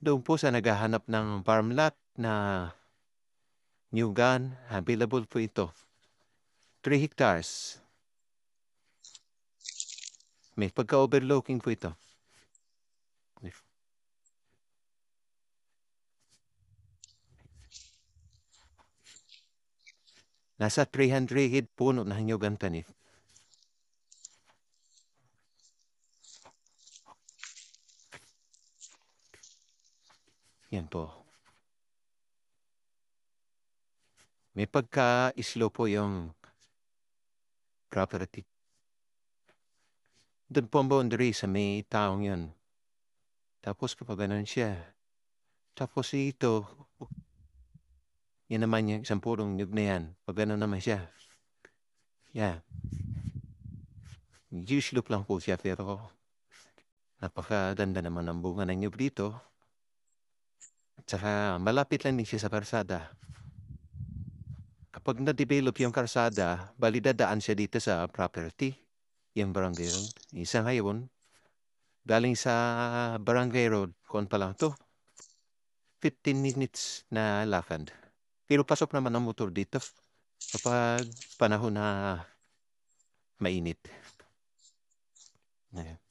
doon po sa naghahanap ng farm lot na new gun, available po ito. 3 hectares. May pagka-overlooking po ito. Nasa 300 puno na new gun tanim. Yan po. May pagka-slow po yung property. Doon po ang boundary sa may taong yun. Tapos kapag ganun siya. Tapos ito, yan naman yung isang purong nyug na yan. Pag ganun naman siya. Yeah. Usually lang po siya pero napakaganda naman ang bunga ng nyug dito. At saka malapit lang din siya sa karsada. Kapag na-develop yung karsada, bali dadaan siya dito sa property. Yung barangay road. Isa ngayon, galing sa barangay road, kung pa lang to, 15 minutes na lakad. Pero pasok naman ang motor dito kapag panahon na mainit. Ayan.